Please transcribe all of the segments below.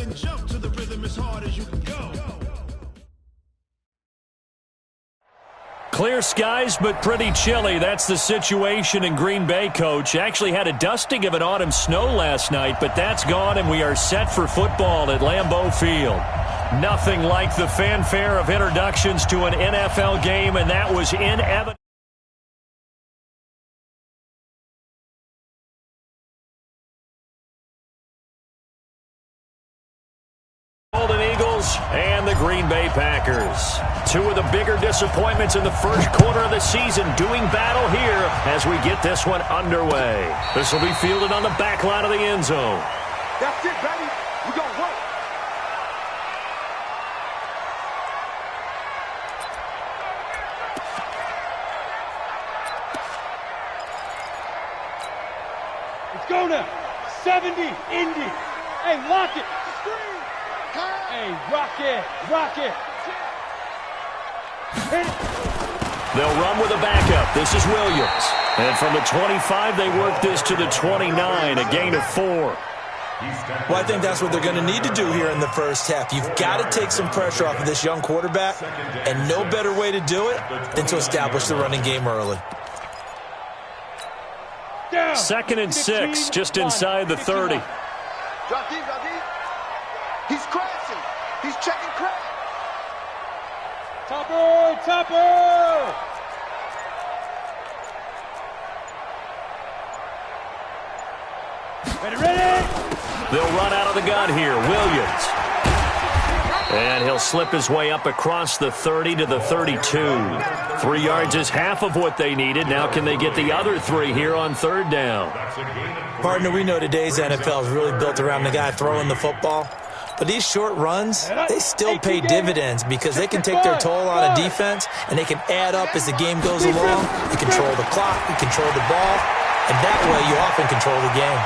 and jump to the rhythm as hard as you can go. Clear skies, but pretty chilly. That's the situation in Green Bay, Coach. Actually had a dusting of an autumn snow last night, but that's gone, and we are set for football at Lambeau Field. Nothing like the fanfare of introductions to an NFL game, and that was inevitable. Golden Eagles and the Green Bay Packers. Two of the bigger disappointments in the first quarter of the season doing battle here as we get this one underway. This will be fielded on the back line of the end zone. That's it, baby. We're going to work. Let's go now. 70, Indy. Hey, lock it. Hey, rock it, rock it. They'll run with a backup. This is Williams. And from the 25, they work this to the 29, a gain of 4. Well, I think that's what they're going to need to do here in the first half. You've got to take some pressure off of this young quarterback, and no better way to do it than to establish the running game early. 2nd and 6, just inside the 30. He's crashing. He's checking crash. Topper, Topper! Ready? They'll run out of the gun here. Williams. And he'll slip his way up across the 30 to the 32. 3 yards is half of what they needed. Now can they get the other 3 here on 3rd down? Partner, we know today's NFL is really built around the guy throwing the football. But these short runs, they still pay dividends because they can take their toll on a defense, and they can add up as the game goes along. You control the clock, you control the ball, and that way you often control the game.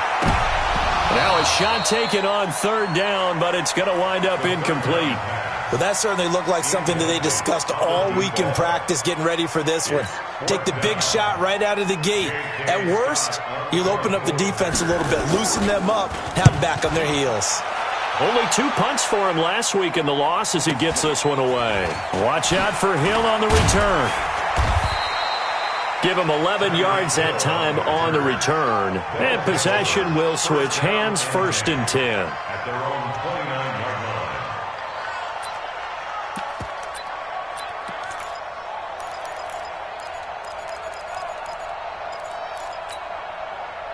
Now a shot taken on 3rd down, but it's going to wind up incomplete. Well, that certainly looked like something that they discussed all week in practice getting ready for this one. Take the big shot right out of the gate. At worst, you'll open up the defense a little bit, loosen them up, have them back on their heels. Only 2 punts for him last week in the loss as he gets this one away. Watch out for Hill on the return. Give him 11 yards that time on the return. And possession will switch hands, 1st and 10. At their own 29-yard line.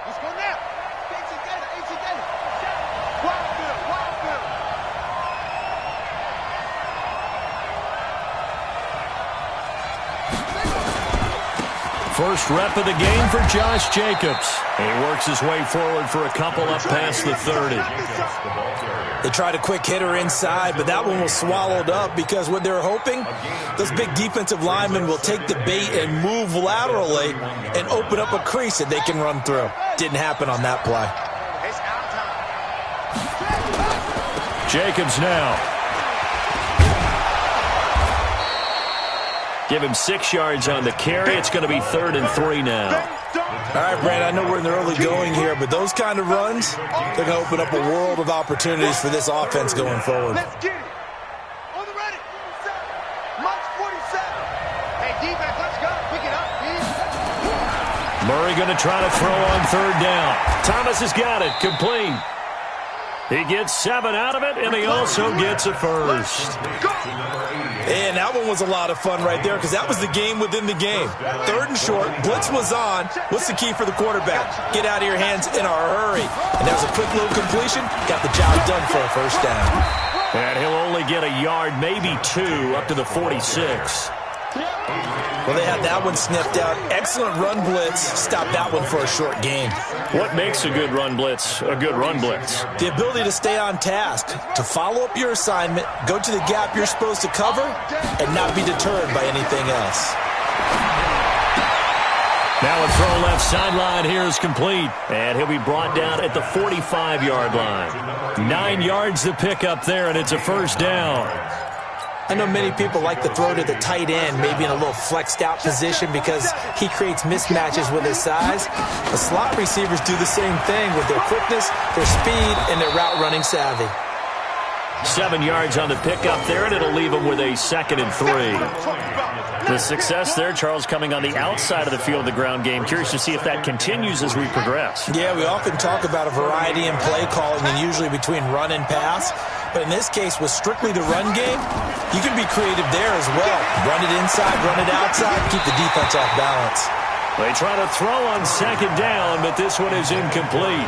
Let's go now. AT data. Wild bill. First rep of the game for Josh Jacobs. And he works his way forward for a couple up past the 30. They tried a quick hitter inside, but that one was swallowed up because what they're hoping, those big defensive linemen will take the bait and move laterally and open up a crease that they can run through. Didn't happen on that play. Jacobs now. Give him 6 yards on the carry. It's going to be 3rd and 3 now. All right, Brad, I know we're in the early going here, but those kind of runs, they're going to open up a world of opportunities for this offense going forward. Let's get it. On the ready. March 47. Hey, defense, let's go. Pick it up, please. Murray going to try to throw on 3rd down. Thomas has got it. Complete. He gets 7 out of it, and he also gets a first. And that one was a lot of fun right there because that was the game within the game. 3rd and short, blitz was on. What's the key for the quarterback? Get out of your hands in a hurry. And that was a quick little completion. Got the job done for a first down. And he'll only get a yard, maybe 2, up to the 46. Well, they had that one sniffed out. Excellent run blitz. Stop that one for a short gain. What makes a good run blitz a good run blitz? The ability to stay on task, to follow up your assignment, go to the gap you're supposed to cover, and not be deterred by anything else. Now a throw left sideline here is complete. And he'll be brought down at the 45-yard line. 9 yards to pick up there, and it's a first down. I know many people like to throw to the tight end, maybe in a little flexed out position because he creates mismatches with his size. The slot receivers do the same thing with their quickness, their speed, and their route running savvy. 7 yards on the pickup there, and it'll leave them with a 2nd and 3. The success there, Charles, coming on the outside of the field, the ground game. Curious to see if that continues as we progress. Yeah, we often talk about a variety in play calling and usually between run and pass. But in this case, with strictly the run game, you can be creative there as well. Run it inside, run it outside, keep the defense off balance. They try to throw on 2nd down, but this one is incomplete.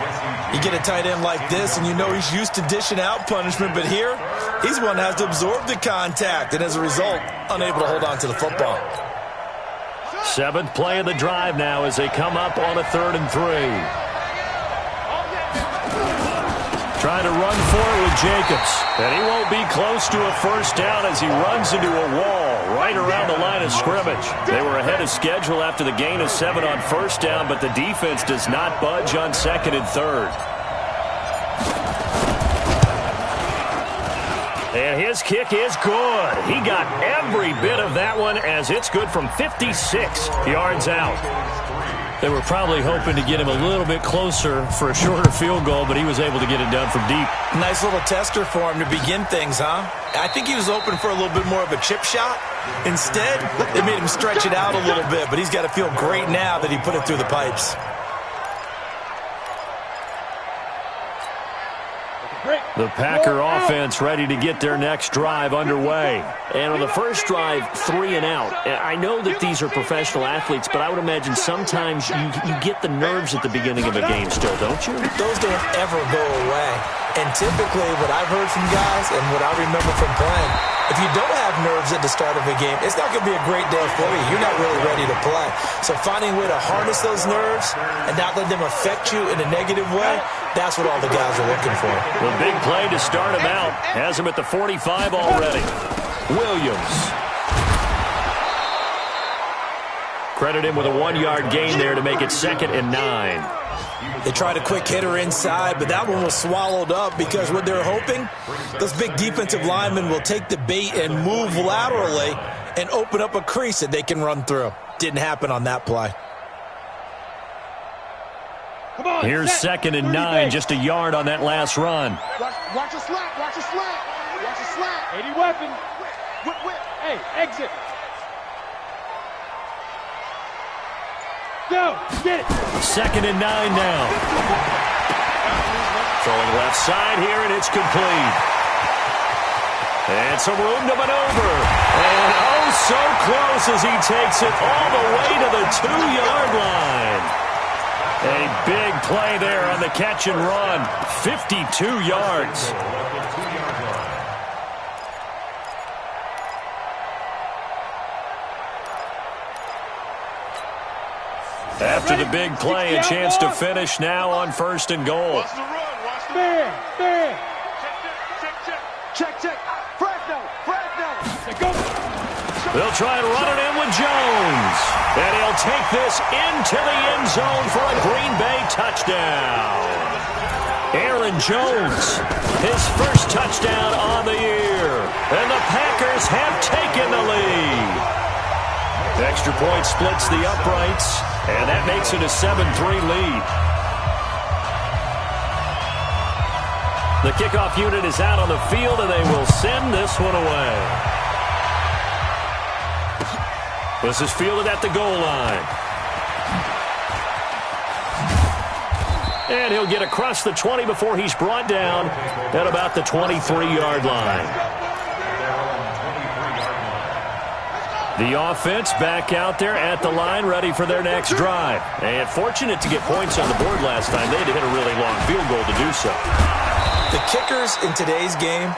You get a tight end like this, and you know he's used to dishing out punishment, but here, he's one that has to absorb the contact, and as a result, unable to hold on to the football. 7th play of the drive now as they come up on a 3rd and 3. Trying to run for it with Jacobs. And he won't be close to a 1st down as he runs into a wall right around the line of scrimmage. They were ahead of schedule after the gain of 7 on 1st down, but the defense does not budge on 2nd and 3rd. And his kick is good. He got every bit of that one as it's good from 56 yards out. They were probably hoping to get him a little bit closer for a shorter field goal, but he was able to get it done from deep. Nice little tester for him to begin things, huh? I think he was hoping for a little bit more of a chip shot. Instead, they made him stretch it out a little bit, but he's got to feel great now that he put it through the pipes. The Packer offense ready to get their next drive underway. And on the first drive, 3 and out. I know that these are professional athletes, but I would imagine sometimes you get the nerves at the beginning of a game still, don't you? Those don't ever go away. And typically, what I've heard from guys and what I remember from playing, if you don't have nerves at the start of a game, it's not going to be a great day for you. You're not really ready to play. So finding a way to harness those nerves and not let them affect you in a negative way, that's what all the guys are looking for. The big play to start him out has him at the 45 already. Williams. Credit him with a 1-yard gain there to make it 2nd and 9. They tried a quick hitter inside, but that one was swallowed up because what they're hoping, those big defensive linemen will take the bait and move laterally and open up a crease that they can run through. Didn't happen on that play. Here's 2nd and 9, just a yard on that last run. Watch a slap, watch a slap, watch a slap. 80 weapon. Whip. Hey, exit. Go, get it. 2nd and 9 now. Throwing left side here, and it's complete. And some room to maneuver. And oh, so close as he takes it all the way to the 2-yard line. A big play there on the catch and run. 52 yards. After the big play, a chance to finish now on 1st and goal. Watch the run, watch the Man. Check. Fresno. They'll try and run it in with Jones. And he'll take this into the end zone for a Green Bay touchdown. Aaron Jones, his first touchdown on the year. And the Packers have taken the lead. Extra point splits the uprights, and that makes it a 7-3 lead. The kickoff unit is out on the field, and they will send this one away. This is fielded at the goal line. And he'll get across the 20 before he's brought down at about the 23-yard line. The offense back out there at the line, ready for their next drive. And fortunate to get points on the board last time. They had to hit a really long field goal to do so. The kickers in today's game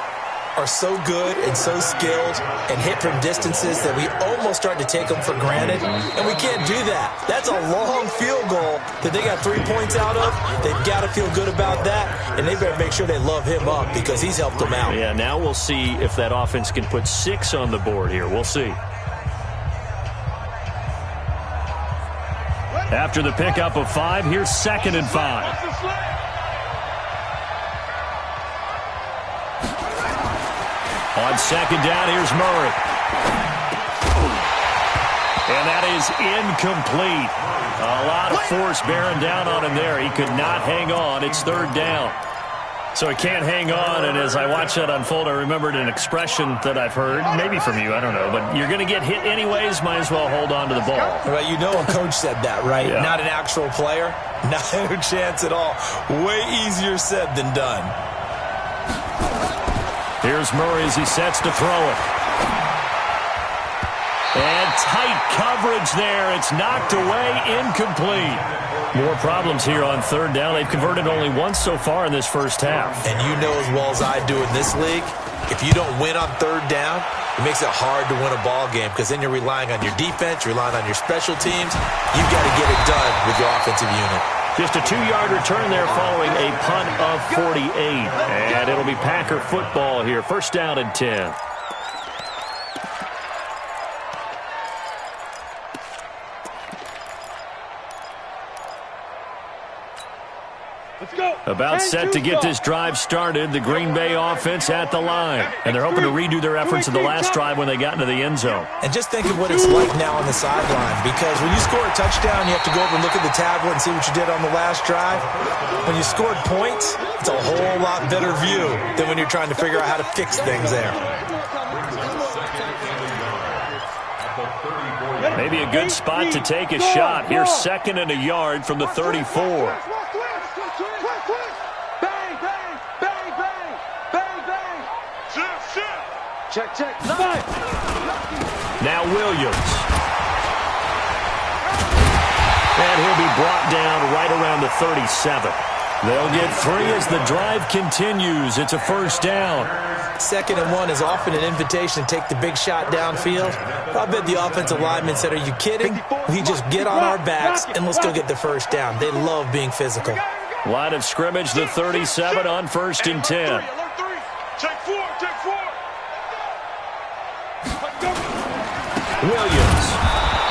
are so good and so skilled and hit from distances that we almost start to take them for granted, and we can't do that. That's a long field goal that they got 3 points out of. They've got to feel good about that, and they better make sure they love him up because he's helped them out. Yeah, now we'll see if that offense can put 6 on the board here. We'll see. After the pickup of 5, here's 2nd and 5. On 2nd down, here's Murray. And that is incomplete. A lot of force bearing down on him there. He could not hang on. It's 3rd down. So he can't hang on, and as I watch that unfold, I remembered an expression that I've heard, maybe from you, I don't know, but you're going to get hit anyways, might as well hold on to the ball. Right, you know a coach said that, right? Yeah. Not an actual player. Not a chance at all. Way easier said than done. Here's Murray as he sets to throw it. And tight coverage there. It's knocked away, incomplete. More problems here on third down. They've converted only once so far in this first half. And you know as well as I do in this league, if you don't win on third down, it makes it hard to win a ball game because then you're relying on your defense, you're relying on your special teams. You've got to get it done with your offensive unit. Just a 2-yard return there following a punt of 48. And it'll be Packer football here. First down and 10. About set to get this drive started. The Green Bay offense at the line. And they're hoping to redo their efforts in the last drive when they got into the end zone. And just think of what it's like now on the sideline. Because when you score a touchdown, you have to go over and look at the tablet and see what you did on the last drive. When you scored points, it's a whole lot better view than when you're trying to figure out how to fix things there. Maybe a good spot to take a shot. Here's 2nd and a yard from the 34. Check, check. Now Williams. And he'll be brought down right around the 37. They'll get 3 as the drive continues. It's a first down. 2nd and 1 is often an invitation to take the big shot downfield. I bet the offensive lineman said, are you kidding? We just get on our backs and let's go get the first down. They love being physical. Line of scrimmage, the 37 on 1st and 10. Take 4, take 4. Williams.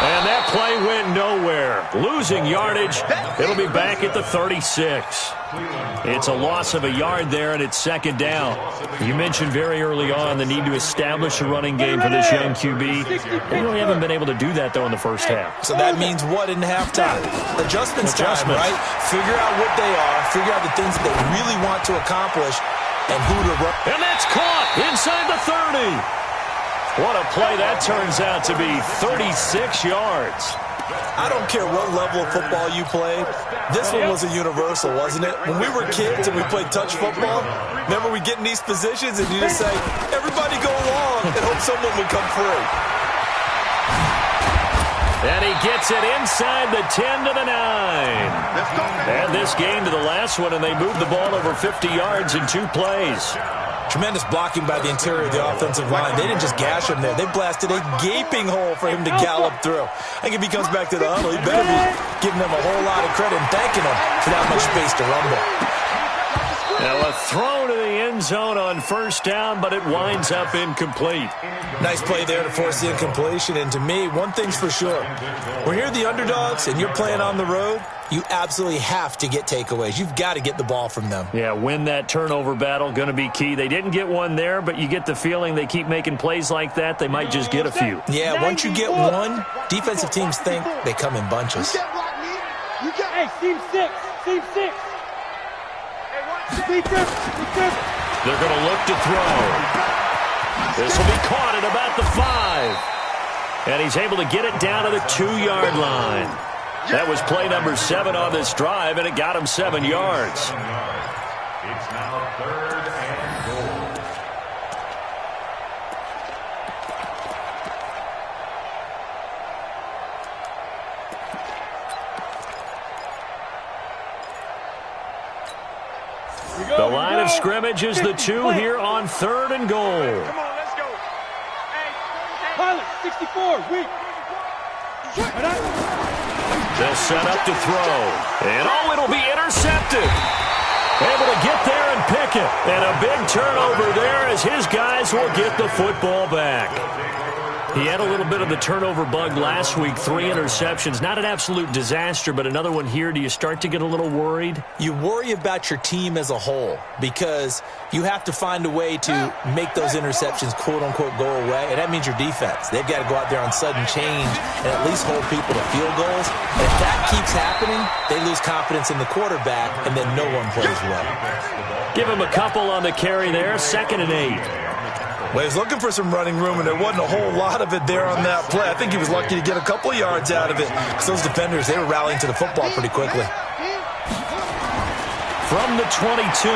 And that play went nowhere. Losing yardage. It'll be back at the 36. It's a loss of a yard there, and it's 2nd down. You mentioned very early on the need to establish a running game for this young QB. They really haven't been able to do that, though, in the first half. So that means what in halftime? Adjustments time, right? Figure out what they are, figure out the things that they really want to accomplish, and who to run. And that's caught inside the 30. What a play that turns out to be, 36 yards. I don't care what level of football you played. This one was a universal, wasn't it? When we were kids and we played touch football, remember we get in these positions and you just say, everybody go along and hope someone would come free. And he gets it inside the 10 to the 9. And this game to the last one, and they moved the ball over 50 yards in 2 plays. Tremendous blocking by the interior of the offensive line. They didn't just gash him there. They blasted a gaping hole for him to gallop through. I think if he comes back to the huddle, he better be giving them a whole lot of credit and thanking them for that much space to rumble. Now a throw to the end zone on first down, but it winds up incomplete. Nice play there to force the incompletion. And to me, one thing's for sure. When you're the underdogs and you're playing on the road, you absolutely have to get takeaways. You've got to get the ball from them. Yeah, win that turnover battle, going to be key. They didn't get one there, but you get the feeling they keep making plays like that, they might just get a few. Yeah, once you get one, defensive teams think they come in bunches. Hey, team 6, team 6. They're going to look to throw. This will be caught at about the 5. And he's able to get it down to the 2-yard line. That was play number 7 on this drive, and it got him 7 yards. It's now 3rd and goal. The line of scrimmage is the 2 here on 3rd and goal. Come on, let's go. Pilot, 64, weak. They'll set up to throw. And oh, it'll be intercepted. Able to get there and pick it. And a big turnover there as his guys will get the football back. He had a little bit of the turnover bug last week, 3 interceptions. Not an absolute disaster, but another one here. Do you start to get a little worried? You worry about your team as a whole because you have to find a way to make those interceptions, quote-unquote, go away, and that means your defense. They've got to go out there on sudden change and at least hold people to field goals. And if that keeps happening, they lose confidence in the quarterback, and then no one plays well. Give him a couple on the carry there, 2nd and 8. Well, he's looking for some running room, and there wasn't a whole lot of it there on that play. I think he was lucky to get a couple of yards out of it because those defenders, they were rallying to the football pretty quickly. From the 22,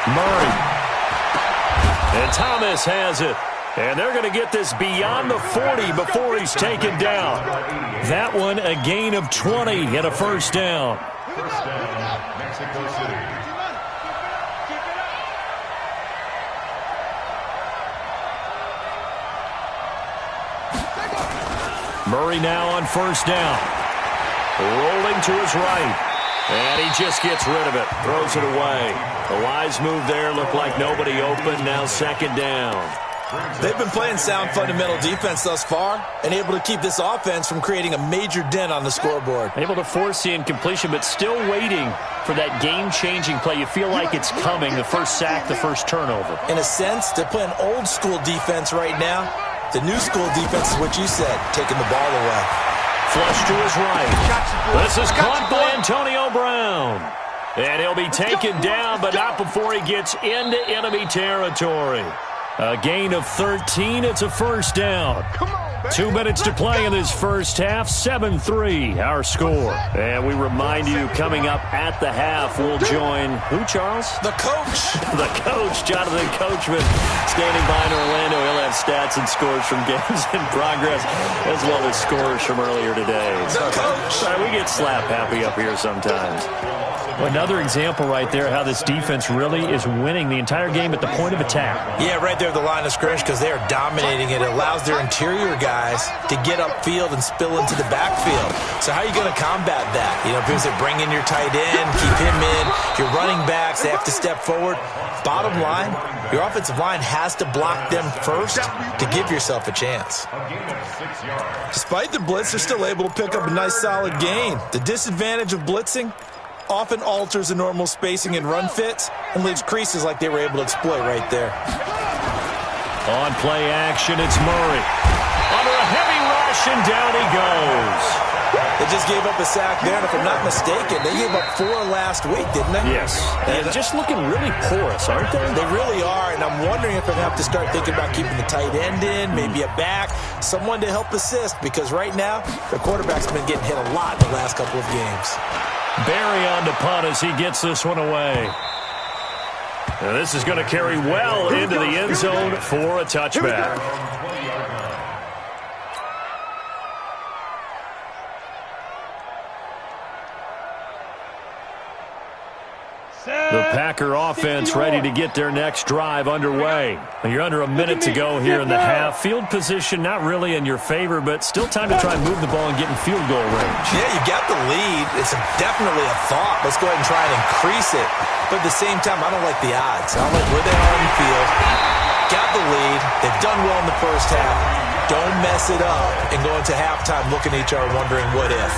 Murray. And Thomas has it. And they're going to get this beyond the 40 before he's taken down. That one a gain of 20 and a first down. First down, Mexico City. Murray now on first down. Rolling to his right. And he just gets rid of it. Throws it away. The wise move there. Looked like nobody open. Now 2nd down. They've been playing sound fundamental defense thus far and able to keep this offense from creating a major dent on the scoreboard. Able to force the incompletion, but still waiting for that game-changing play. You feel like it's coming. The first sack, the first turnover. In a sense, they're playing old-school defense right now. The new school defense is what you said, taking the ball away. Flush to his right. This is caught by Antonio Brown. And he'll be taken down, but not before he gets into enemy territory. A gain of 13. It's a first down. 2 minutes to play in this first half. 7-3, our score. And we remind you, coming up at the half, we'll join who, Charles? The coach. The coach, Jonathan Coachman, standing by in Orlando. He'll have stats and scores from games in progress, as well as scores from earlier today. The coach. Sorry, we get slap happy up here sometimes. Well, another example right there how this defense really is winning the entire game at the point of attack. Yeah, right there at the line of scrimmage because they are dominating it. It allows their interior guys to get upfield and spill into the backfield. So how are you going to combat that? You know, people say bring in your tight end, keep him in. Your running backs, they have to step forward. Bottom line, your offensive line has to block them first to give yourself a chance. Despite the blitz, they're still able to pick up a nice solid gain. The disadvantage of blitzing often alters the normal spacing and run fits and leaves creases like they were able to exploit right there. On play action, it's Murray. Under a heavy rush, and down he goes. They just gave up a sack there, and if I'm not mistaken, they gave up 4 last week, didn't they? Yes. And just looking really porous, aren't they? They really are, and I'm wondering if they have to start thinking about keeping the tight end in, maybe a back, someone to help assist, because right now, the quarterback's been getting hit a lot in the last couple of games. Barry on to punt as he gets this one away. And this is going to carry well into the end zone for a touchback. The Packer offense ready to get their next drive underway. You're under a minute to go here in the half. Field position not really in your favor, but still time to try and move the ball and get in field goal range. Yeah, you got the lead. It's definitely a thought. Let's go ahead and try and increase it. But at the same time, I don't like the odds. I don't like where they are on the field. Got the lead. They've done well in the first half. Don't mess it up and go into halftime looking at each other wondering what if.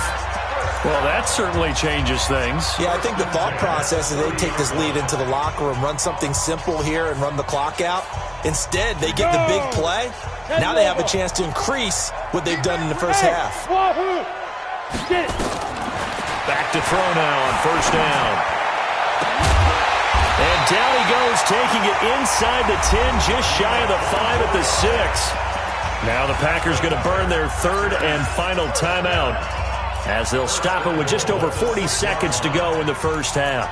Well, that certainly changes things. Yeah, I think the thought process is they take this lead into the locker room, run something simple here and run the clock out. Instead, they get the big play. Now they have a chance to increase what they've done in the first half. Back to throw now on first down. And down he goes, taking it inside the 10, just shy of the 5 at the 6. Now the Packers going to burn their third and final timeout, as they'll stop it with just over 40 seconds to go in the first half.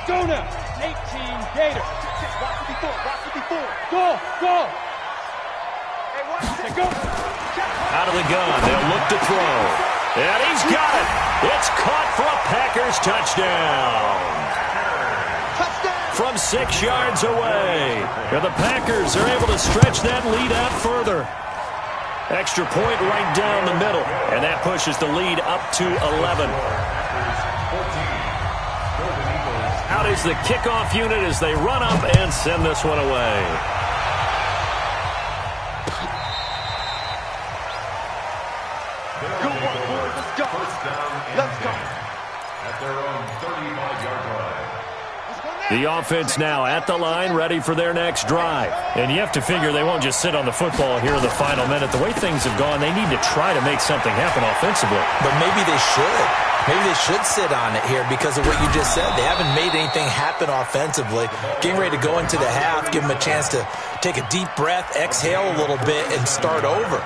Go now. 18 Gator. Rock 54. Go. Hey, watch. Go. Out of the gun, they'll look to throw. And he's got it. It's caught for a Packers touchdown. From 6 yards away. And the Packers are able to stretch that lead out further. Extra point right down the middle. And that pushes the lead up to 11. Out is the kickoff unit as they run up and send this one away. Good one, boys. Let's go. First down and Let's go. 10 at their own 35-yard line. The offense now at the line, ready for their next drive. And you have to figure they won't just sit on the football here in the final minute. The way things have gone, they need to try to make something happen offensively. But maybe they should. Maybe they should sit on it here because of what you just said. They haven't made anything happen offensively. Getting ready to go into the half, give them a chance to take a deep breath, exhale a little bit, and start over.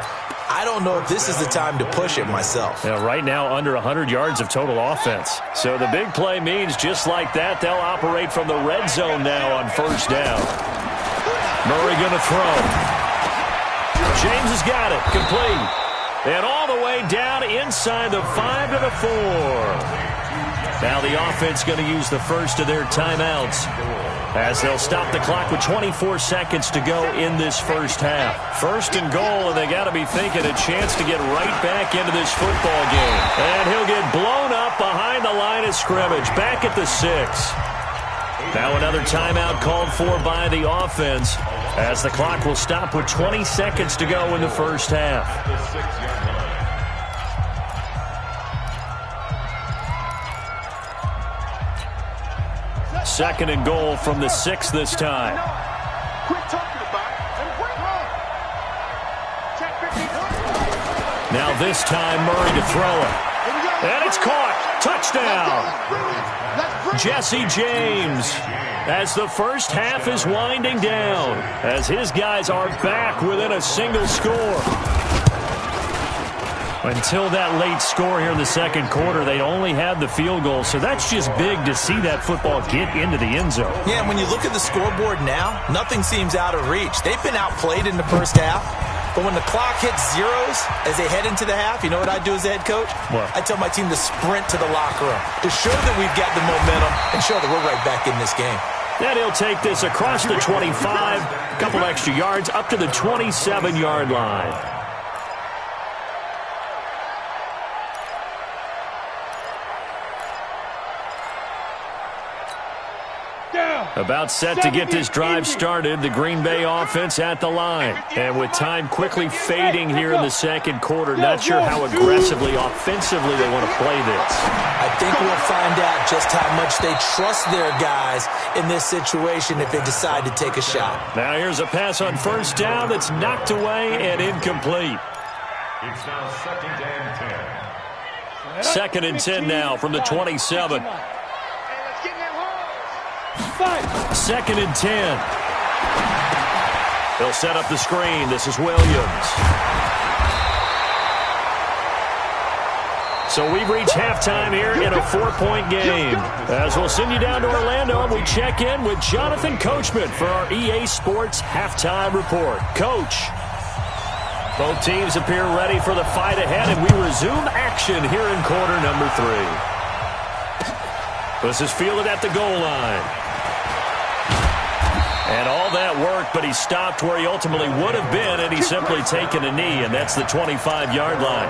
I don't know if this is the time to push it myself. Yeah, right now, under 100 yards of total offense. So the big play means just like that, they'll operate from the red zone now on first down. Murray going to throw. James has got it. Complete. And all the way down inside the 5 to the 4. Now the offense going to use the first of their timeouts as they'll stop the clock with 24 seconds to go in this first half. First and goal, and they got to be thinking a chance to get right back into this football game. And he'll get blown up behind the line of scrimmage, back at the 6. Now another timeout called for by the offense as the clock will stop with 20 seconds to go in the first half. The 6-yard line. Second and goal from the 6 this time. Quit talking about it and bring home. Check 50. Now this time Murray to throw it. And it's caught. Touchdown. Jesse James as the first half is winding down as his guys are back within a single score. Until that late score here in the second quarter, they only had the field goal, so that's just big to see that football get into the end zone. Yeah, and when you look at the scoreboard now, nothing seems out of reach. They've been outplayed in the first half, but when the clock hits zeros as they head into the half, you know what I do as a head coach? What? I tell my team to sprint to the locker room to show that we've got the momentum and show that we're right back in this game. Then he'll take this across the 25, a couple extra yards, up to the 27-yard line. About set to get this drive started, the Green Bay offense at the line. And with time quickly fading here in the second quarter, not sure how aggressively, offensively they want to play this. I think we'll find out just how much they trust their guys in this situation if they decide to take a shot. Now here's a pass on first down that's knocked away and incomplete. It's now second and 10. Second and 10 now from the 27. Second and 10. They'll set up the screen. This is Williams. So we've reached halftime here in a 4-point game. As we'll send you down to Orlando, and we check in with Jonathan Coachman for our EA Sports Halftime Report. Coach, both teams appear ready for the fight ahead, and we resume action here in quarter number 3. This is fielded at the goal line. And all that work, but he stopped where he ultimately would have been, and he's simply taken a knee, and that's the 25-yard line.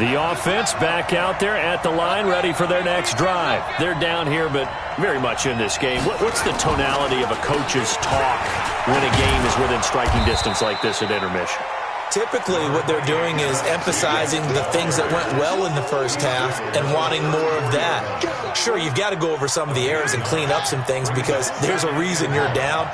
The offense back out there at the line, ready for their next drive. They're down here, but very much in this game. What's the tonality of a coach's talk when a game is within striking distance like this at intermission? Typically, what they're doing is emphasizing the things that went well in the first half and wanting more of that. Sure, you've got to go over some of the errors and clean up some things because there's a reason you're down.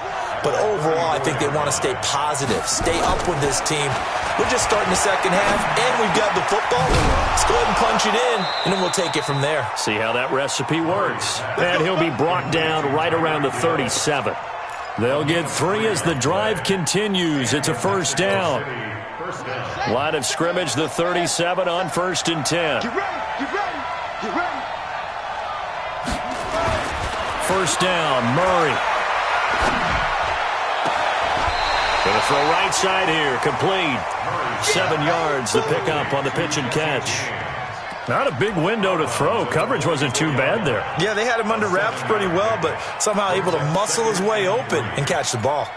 But overall, I think they want to stay positive, stay up with this team. We're just starting the second half, and we've got the football. Let's go ahead and punch it in, and then we'll take it from there. See how that recipe works. And he'll be brought down right around the 37. They'll get 3 as the drive continues. It's a first down. Line of scrimmage, the 37 on first and 10. Get ready, get ready, get ready. First down, Murray. Going to throw right side here, complete. 7 yards, the pickup on the pitch and catch. Not a big window to throw. Coverage wasn't too bad there. Yeah, they had him under wraps pretty well, but somehow able to muscle his way open and catch the ball.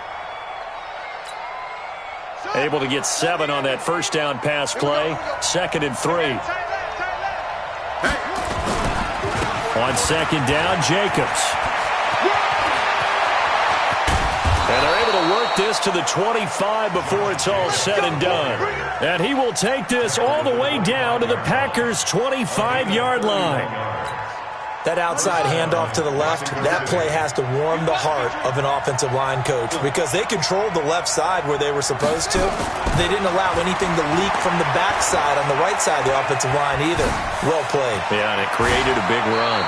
Able to get 7 on that first down pass play. Second and 3. On second down, Jacobs. And they're able to work this to the 25 before it's all said and done. And he will take this all the way down to the Packers' 25-yard line. That outside handoff to the left, that play has to warm the heart of an offensive line coach because they controlled the left side where they were supposed to. They didn't allow anything to leak from the backside on the right side of the offensive line either. Well played. Yeah, and it created a big run.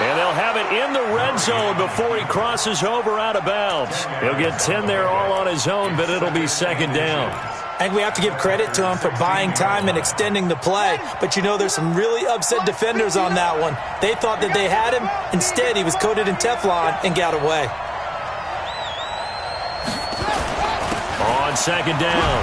And they'll have it in the red zone before he crosses over out of bounds. He'll get 10 there all on his own, but it'll be second down. I think we have to give credit to him for buying time and extending the play. But, you know, there's some really upset defenders on that one. They thought that they had him. Instead, he was coated in Teflon and got away. On second down,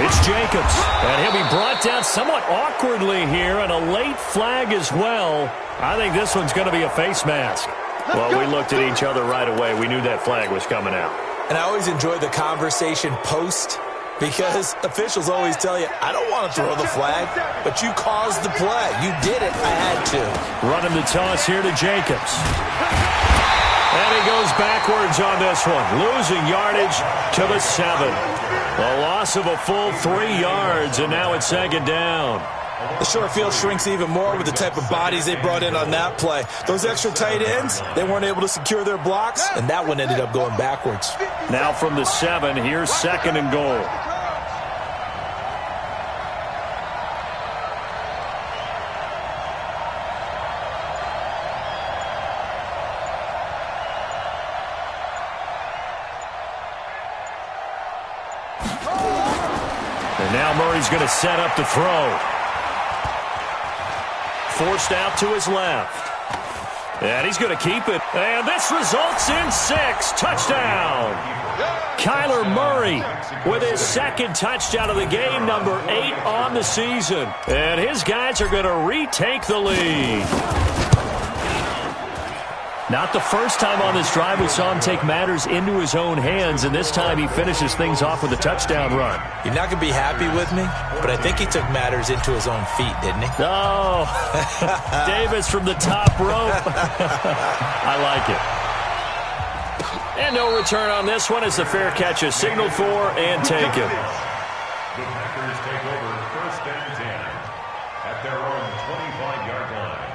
it's Jacobs. And he'll be brought down somewhat awkwardly here, and a late flag as well. I think this one's going to be a face mask. Well, we looked at each other right away. We knew that flag was coming out. And I always enjoy the conversation post because officials always tell you, I don't want to throw the flag, but you caused the play. You did it. I had to. Running the toss here to Jacobs. And he goes backwards on this one, losing yardage to the 7. A loss of a full 3 yards, and now it's second down. The short field shrinks even more with the type of bodies they brought in on that play. Those extra tight ends, they weren't able to secure their blocks, and that one ended up going backwards. Now from the 7, here's second and goal. And now Murray's going to set up to throw. Forced out to his left. And he's going to keep it. And this results in 6. Touchdown. Kyler Murray with his second touchdown of the game, number 8 on the season. And his guys are going to retake the lead. Not the first time on this drive we saw him take matters into his own hands, and this time he finishes things off with a touchdown run. You're not going to be happy with me, but I think he took matters into his own feet, didn't he? Oh, Davis from the top rope. I like it. And no return on this one as the fair catch is signaled for and taken. The Packers take over first and 10 at their own 25-yard line.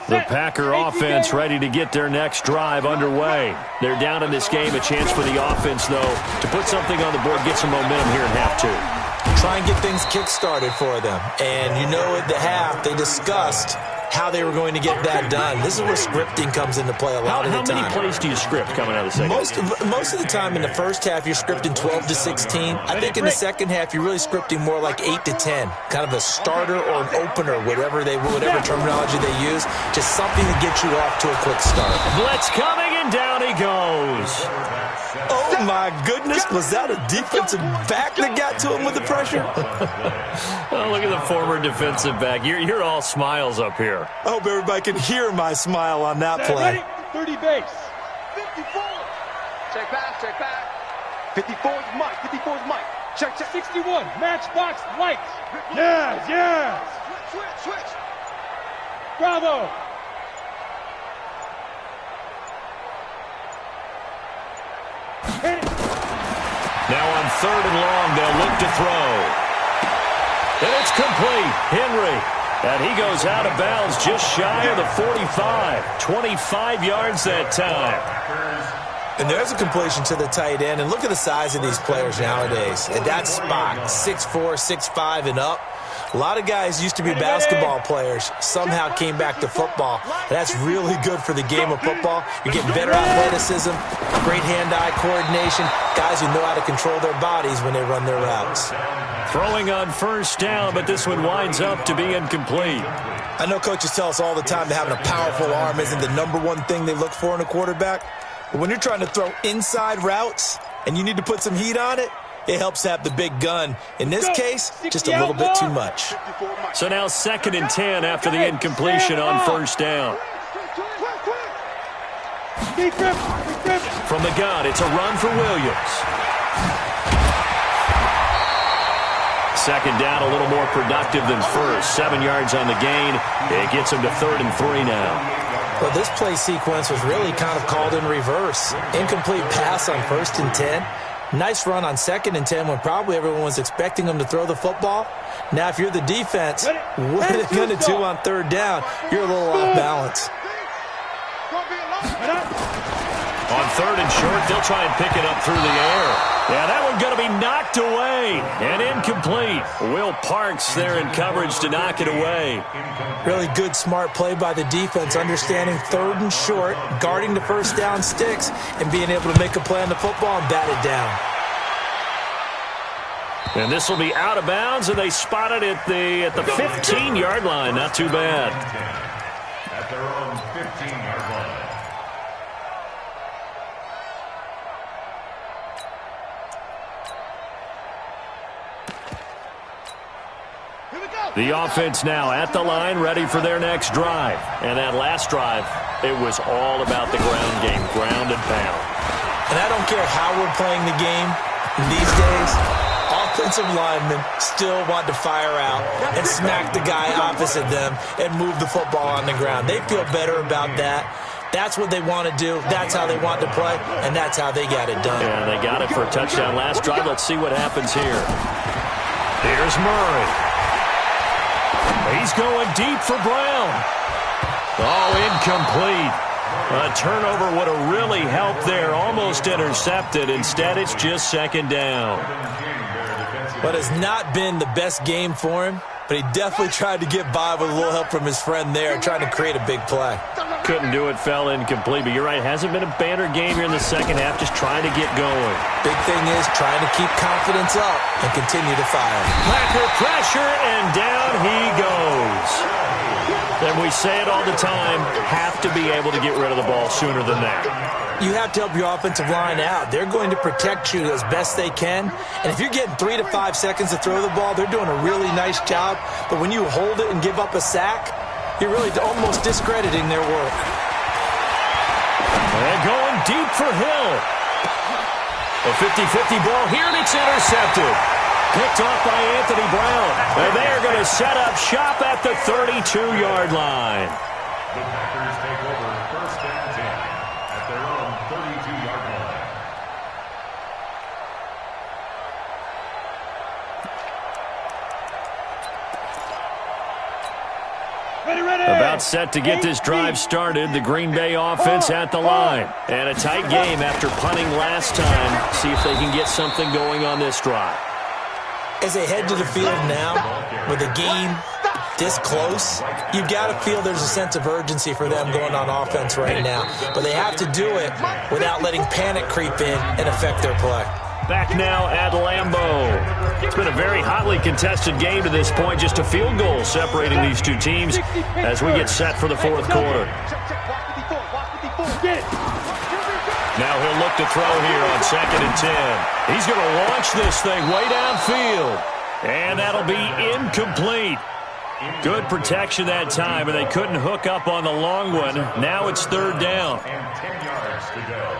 The Packer offense ready to get their next drive underway. They're down in this game. A chance for the offense, though, to put something on the board, get some momentum here in half 2. Try and get things kick-started for them. And you know at the half, they discussed how they were going to get that done. This is where scripting comes into play a lot of the time. How many plays do you script coming out of the second half? Most of the time in the first half, you're scripting 12 to 16. I think in the second half, you're really scripting more like 8 to 10. Kind of a starter or an opener, whatever terminology they use. Just something to get you off to a quick start. Blitz coming, and down he goes. Oh, my goodness. Was that a defensive back that got to him with the pressure? Oh, look at the former defensive back. You're all smiles up here. I hope everybody can hear my smile on that play. 30 base. 54. Check back. 54 is Mike. 54 is Mike. Check. 61. Matchbox lights. Yes. Switch. Bravo. Now on 3rd and long, they'll look to throw. And it's complete. Henry. And he goes out of bounds just shy of the 45. 25 yards that time. And there's a completion to the tight end. And look at the size of these players nowadays. At that spot, 6'4", 6'5", and up. A lot of guys used to be basketball players, somehow came back to football. And that's really good for the game of football. You're getting better athleticism, great hand-eye coordination, guys who know how to control their bodies when they run their routes. Throwing on first down, but this one winds up to be incomplete. I know coaches tell us all the time that having a powerful arm isn't the #1 thing they look for in a quarterback. But when you're trying to throw inside routes and you need to put some heat on it, it helps to have the big gun. In this case, just a little bit too much. So now 2nd and 10 after the incompletion on first down. From the gun, it's a run for Williams. Second down, a little more productive than first. 7 yards on the gain. It gets him to 3rd and 3 now. Well, this play sequence was really kind of called in reverse. Incomplete pass on 1st and 10. Nice run on 2nd and 10 when probably everyone was expecting him to throw the football. Now, if you're the defense, what are they going to do on 3rd down? You're a little off balance. On 3rd and short, they'll try and pick it up through the air. Yeah, that one's going to be knocked away and incomplete. Will Parks there in coverage to knock it away. Really good, smart play by the defense, understanding 3rd and short, guarding the 1st down sticks, and being able to make a play on the football and bat it down. And this will be out of bounds, and they spot it at the 15-yard line. Not too bad. At their own 15-yard line. The offense now at the line, ready for their next drive. And that last drive, it was all about the ground game, ground and pound. And I don't care how we're playing the game these days, offensive linemen still want to fire out and smack the guy opposite them and move the football on the ground. They feel better about that. That's what they want to do. That's how they want to play, and that's how they got it done. Yeah, they got it for a touchdown last drive. Let's see what happens here. Here's Murray. He's going deep for Brown. Oh, incomplete. A turnover would have really helped there. Almost intercepted. Instead, it's just 2nd down. But it's not been the best game for him, but he definitely tried to get by with a little help from his friend there, trying to create a big play. Couldn't do it, fell incomplete. But you're right, it hasn't been a banner game here in the second half, just trying to get going. Big thing is trying to keep confidence up and continue to fire. Packer pressure, and down he goes. And we say it all the time, have to be able to get rid of the ball sooner than that. You have to help your offensive line out. They're going to protect you as best they can. And if you're getting 3 to 5 seconds to throw the ball, they're doing a really nice job. But when you hold it and give up a sack, you're really almost discrediting their work. And going deep for Hill. A 50-50 ball here, and it's intercepted. Picked off by Anthony Brown. And they are going to set up shop at the 32-yard line. The Packers take over 1st and 10 at their own 32-yard line. About set to get this drive started. The Green Bay offense at the line. And a tight game after punting last time. See if they can get something going on this drive. As they head to the field now, with a game this close, you've got to feel there's a sense of urgency for them going on offense right now. But they have to do it without letting panic creep in and affect their play. Back now at Lambeau. It's been a very hotly contested game to this point. Just a field goal separating these two teams as we get set for the 4th quarter. Now he'll look to throw here on 2nd and 10. He's going to launch this thing way downfield. And that'll be incomplete. Good protection that time, and they couldn't hook up on the long one. Now it's 3rd down. And 10 yards to go.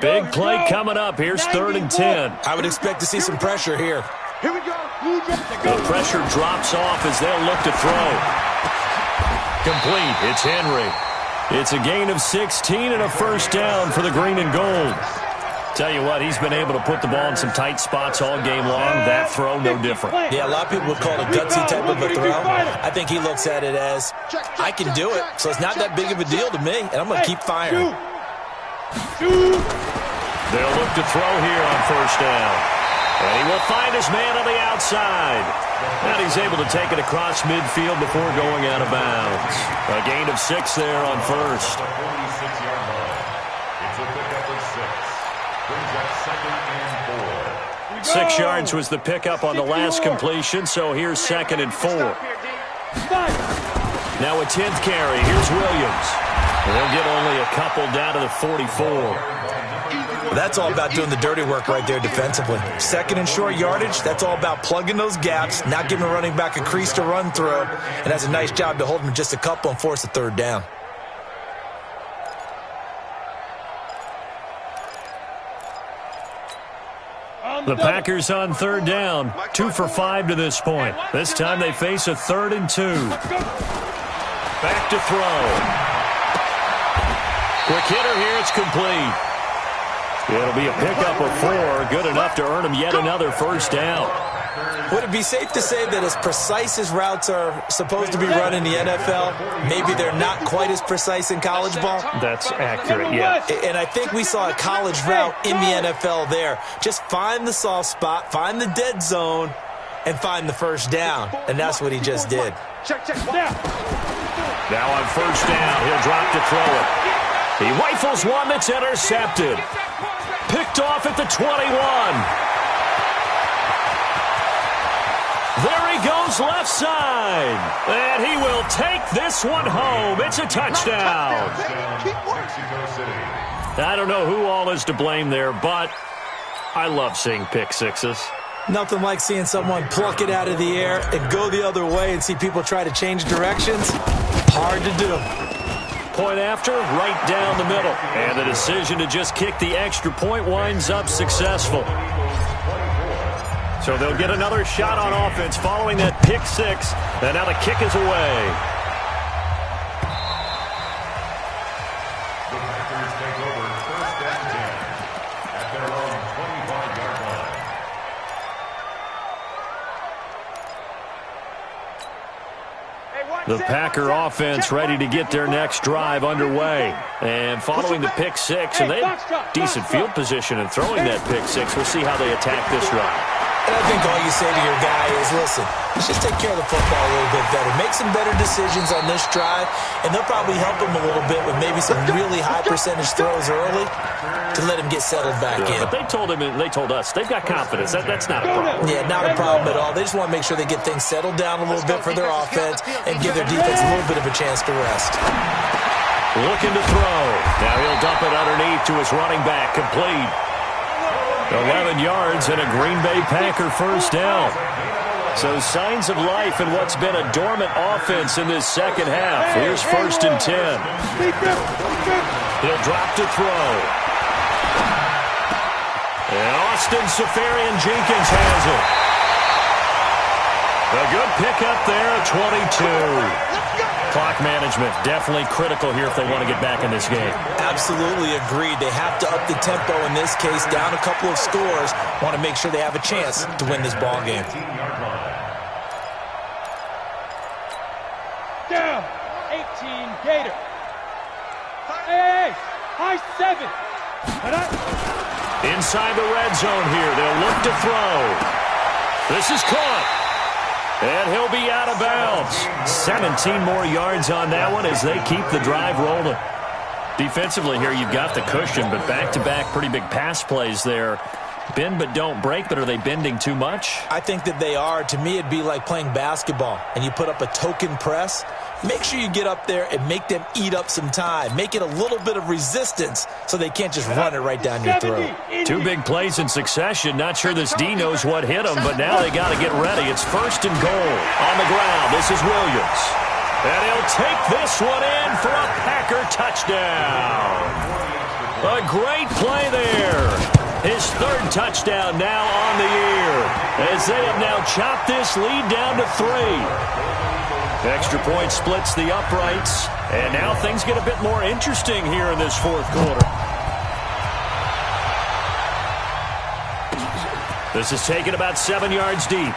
Big play coming up. Here's 3rd and 10. I would expect to see some pressure here. Here we go. The pressure drops off as they'll look to throw. Complete. It's Henry. It's a gain of 16 and a 1st down for the green and gold. Tell you what, he's been able to put the ball in some tight spots all game long. That throw, no different. Yeah, a lot of people would call it a gutsy type of a throw. I think he looks at it as, I can do it, so it's not that big of a deal to me, and I'm going to keep firing. They'll look to throw here on 1st down. And he will find his man on the outside. And he's able to take it across midfield before going out of bounds. A gain of 6 there on 1st. 46-yard line. It's a pickup of 6. Brings up 2nd and 4. 6 yards was the pickup on the last completion, so here's 2nd and 4. Now a 10th carry. Here's Williams. They'll get only a couple down to the 44. That's all about doing the dirty work right there defensively. Second and short yardage, that's all about plugging those gaps, not giving a running back a crease to run through, and has a nice job to hold him just a couple and force a third down. The Packers on third down, 2 for 5 to this point. This time they face a 3rd and 2. Back to throw. Quick hitter here, it's complete. It'll be a pickup of 4, good enough to earn him yet another first down. Would it be safe to say that as precise as routes are supposed to be run in the NFL, maybe they're not quite as precise in college ball? That's accurate, yeah. And I think we saw a college route in the NFL there. Just find the soft spot, find the dead zone, and find the first down. And that's what he just did. Now on first down, he'll drop to throw it. He rifles one that's intercepted. Picked off at the 21. There he goes left side. And he will take this one home. It's a touchdown. I don't know who all is to blame there, but I love seeing pick sixes. Nothing like seeing someone pluck it out of the air and go the other way and see people try to change directions. Hard to do. Point after, right down the middle. And the decision to just kick the extra point winds up successful. So they'll get another shot on offense following that pick six. And now the kick is away. The Packers take over first and 10 at their own 25-yard line. The Packer offense ready to get their next drive underway. And following the pick six, and they have decent field position in throwing that pick six. We'll see how they attack this drive. And I think all you say to your guy is, listen, let's just take care of the football a little bit better. Make some better decisions on this drive, and they'll probably help him a little bit with maybe some really high percentage throws early to let him get settled back in. But they told him, and they told us, they've got confidence. That's not a problem. Yeah, not a problem at all. They just want to make sure they get things settled down a little bit for their offense and give their defense a little bit of a chance to rest. Looking to throw. Now he'll dump it underneath to his running back. Complete. 11 yards and a Green Bay Packer first down. So signs of life in what's been a dormant offense in this second half. Here's first and 10. He'll drop to throw. And Austin Seferian-Jenkins has it. A good pickup there at 22. Clock management definitely critical here if they want to get back in this game. Absolutely agreed. They have to up the tempo in this case, down a couple of scores. Want to make sure they have a chance to win this ball game. Down, 18 Gator. Hey, high 7. Inside the red zone here. They'll look to throw. This is caught. And he'll be out of bounds. 17 more yards on that one as they keep the drive rolling. Defensively here, you've got the cushion, but back-to-back pretty big pass plays there. Bend but don't break, but are they bending too much? I think that they are. To me, it'd be like playing basketball, and you put up a token press. Make sure you get up there and make them eat up some time. Make it a little bit of resistance so they can't just run it right down your throat. Two big plays in succession. Not sure this D knows what hit them, but now they got to get ready. It's first and goal. On the ground, this is Williams. And he'll take this one in for a Packer touchdown. A great play there. His third touchdown now on the year, as they have now chopped this lead down to 3. Extra point splits the uprights, and now things get a bit more interesting here in this fourth quarter. This is taken about 7 yards deep.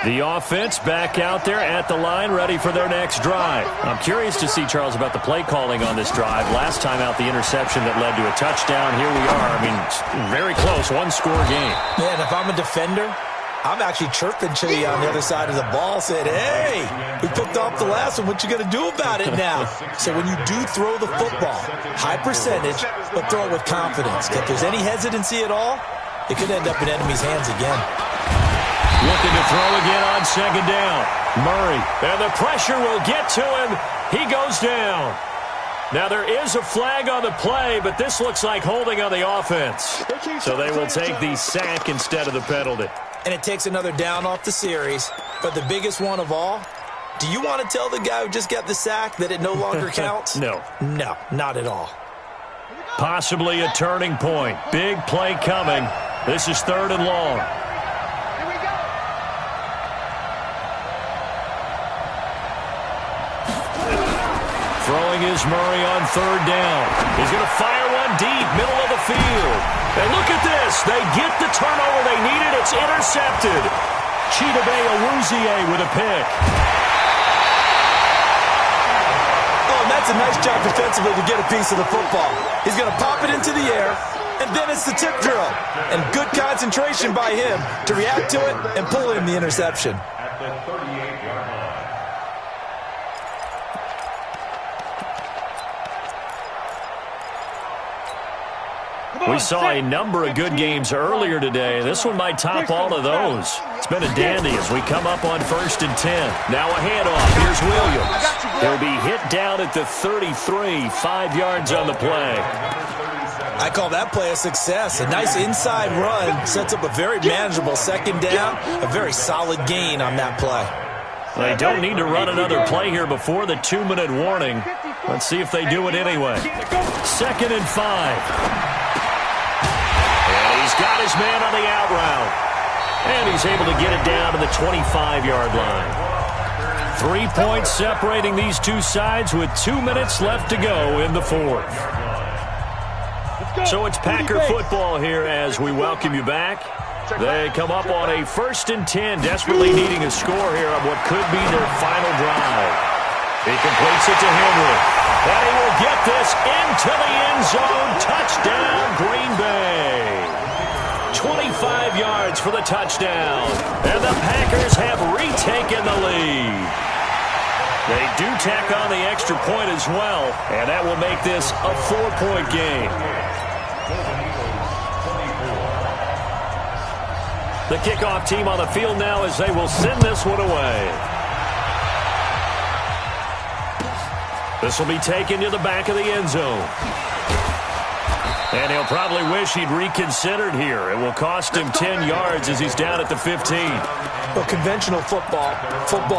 The offense back out there at the line, ready for their next drive. I'm curious to see, Charles, about the play calling on this drive. Last time out, the interception that led to a touchdown. Here we are. I mean, very close, one-score game. Man, if I'm a defender, I'm actually chirping Chili on the other side of the ball, saying, hey, we picked off the last one. What you going to do about it now? So when you do throw the football, high percentage, but throw it with confidence. If there's any hesitancy at all, it could end up in enemy's hands again. Looking to throw again on second down. Murray, and the pressure will get to him. He goes down. Now, there is a flag on the play, but this looks like holding on the offense. So they will take the sack instead of the penalty. And it takes another down off the series. But the biggest one of all, do you want to tell the guy who just got the sack that it no longer counts? No. No, not at all. Possibly a turning point. Big play coming. This is 3rd and long. Throwing is Murray on 3rd down. He's going to fire one deep, middle of the field. And look at this. They get the turnover they needed. It's intercepted. Chidobe Awuzie with a pick. Oh, and that's a nice job defensively to get a piece of the football. He's going to pop it into the air, and then it's the tip drill. And good concentration by him to react to it and pull in the interception. At the 38-yard line. We saw a number of good games earlier today. This one might top all of those. It's been a dandy as we come up on 1st and 10. Now a handoff. Here's Williams. He'll be hit down at the 33, 5 yards on the play. I call that play a success. A nice inside run sets up a very manageable 2nd down. A very solid gain on that play. They don't need to run another play here before the 2-minute warning. Let's see if they do it anyway. 2nd and 5. He's got his man on the out route. And he's able to get it down to the 25-yard line. 3 points separating these two sides with 2 minutes left to go in the 4th. So it's Packer football here as we welcome you back. They come up on a 1st and 10, desperately needing a score here on what could be their final drive. He completes it to Henry. And he will get this into the end zone. Touchdown, Green Bay. 25 yards for the touchdown. And the Packers have retaken the lead. They do tack on the extra point as well, and that will make this a 4-point game. The kickoff team on the field now as they will send this one away. This will be taken to the back of the end zone. And he'll probably wish he'd reconsidered here. It will cost him 10 yards as he's down at the 15. Well, conventional football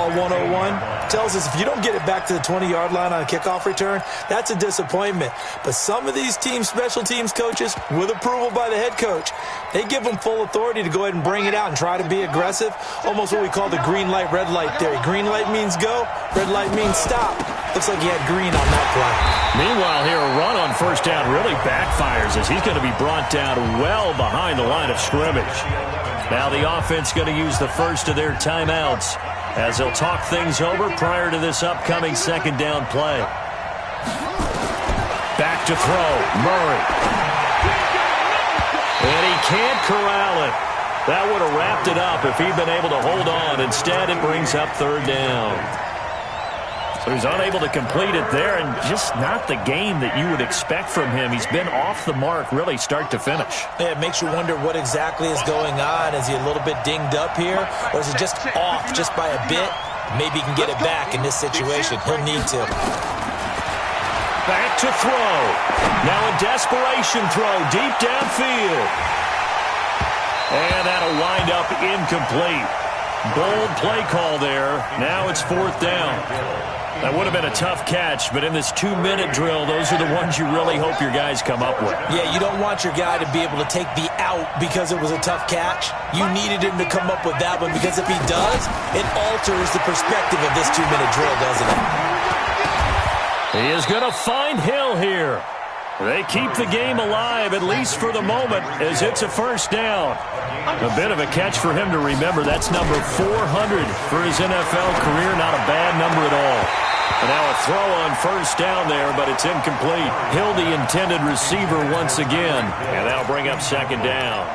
101, tells us if you don't get it back to the 20-yard line on a kickoff return, that's a disappointment. But some of these special teams coaches, with approval by the head coach, they give them full authority to go ahead and bring it out and try to be aggressive. Almost what we call the green light, red light theory. Green light means go, red light means stop. Looks like he had green on that play. Meanwhile, here a run on 1st down really backfires as he's going to be brought down well behind the line of scrimmage. Now the offense going to use the first of their timeouts as they'll talk things over prior to this upcoming 2nd down play. Back to throw, Murray. And he can't corral it. That would have wrapped it up if he'd been able to hold on. Instead, it brings up 3rd down. So he's unable to complete it there, and just not the game that you would expect from him. He's been off the mark really start to finish. Yeah, it makes you wonder what exactly is going on. Is he a little bit dinged up here, or is it just off just by a bit? Maybe he can get it back in this situation. He'll need to. Back to throw. Now a desperation throw deep downfield. And that'll wind up incomplete. Bold play call there. Now it's 4th down. That would have been a tough catch, but in this 2-minute drill, those are the ones you really hope your guys come up with. Yeah, you don't want your guy to be able to take the out because it was a tough catch. You needed him to come up with that one because if he does, it alters the perspective of this 2-minute drill, doesn't it? He is going to find Hill here. They keep the game alive, at least for the moment, as it's a 1st down. A bit of a catch for him to remember. That's number 400 for his NFL career. Not a bad number at all. And now a throw on 1st down there, but it's incomplete. Hill, the intended receiver once again. And that'll bring up 2nd down.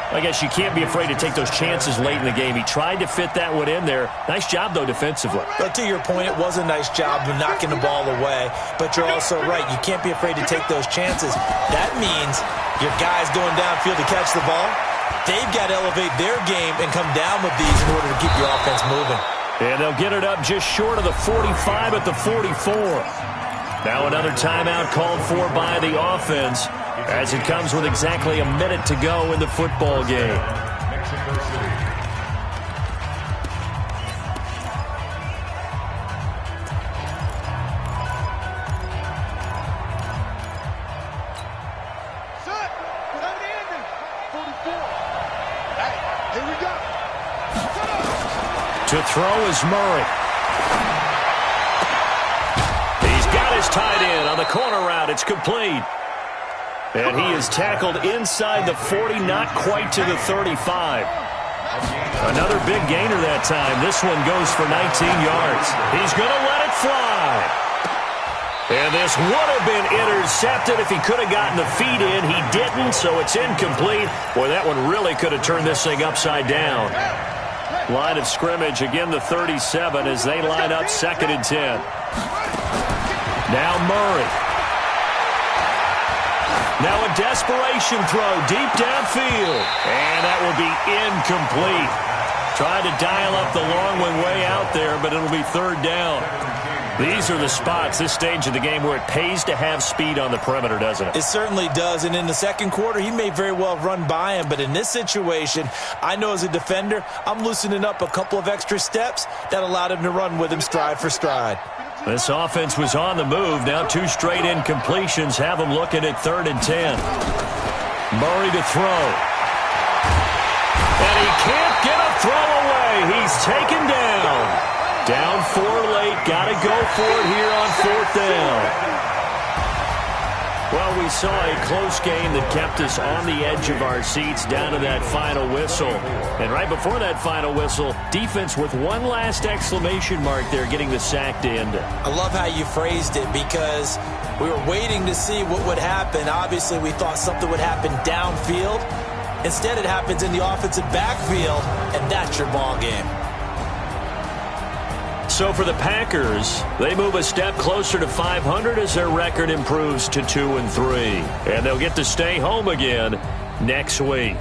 I guess you can't be afraid to take those chances late in the game. He tried to fit that one in there. Nice job, though, defensively. But to your point, it was a nice job of knocking the ball away. But you're also right. You can't be afraid to take those chances. That means your guys going downfield to catch the ball, they've got to elevate their game and come down with these in order to keep your offense moving. And they'll get it up just short of the 45 at the 44. Now another timeout called for by the offense as it comes with exactly a minute to go in the football game. Mexico City. Set. Have the ending. 44. Hey, here we go. Set up. To throw is Murray. He's got his tight end on the corner route. It's complete. And he is tackled inside the 40, not quite to the 35. Another big gainer that time. This one goes for 19 yards. He's going to let it fly. And this would have been intercepted if he could have gotten the feet in. He didn't, so it's incomplete. Boy, that one really could have turned this thing upside down. Line of scrimmage, again the 37 as they line up 2nd and 10. Now Murray. Now a desperation throw deep downfield. And that will be incomplete. Trying to dial up the long one way out there, but it'll be 3rd down. These are the spots, this stage of the game, where it pays to have speed on the perimeter, doesn't it? It certainly does, and in the second quarter, he may very well run by him, but in this situation, I know as a defender, I'm loosening up a couple of extra steps that allowed him to run with him stride for stride. This offense was on the move. Now 2 straight incompletions have them looking at 3rd and 10. Murray to throw. And he can't get a throw away. He's taken down. Down 4 late. Got to go for it here on 4th down. Well, we saw a close game that kept us on the edge of our seats down to that final whistle. And right before that final whistle, defense with one last exclamation mark there, getting the sack to end it. I love how you phrased it because we were waiting to see what would happen. Obviously, we thought something would happen downfield. Instead, it happens in the offensive backfield, and that's your ball game. So for the Packers, they move a step closer to 500 as their record improves to 2-3. And they'll get to stay home again next week.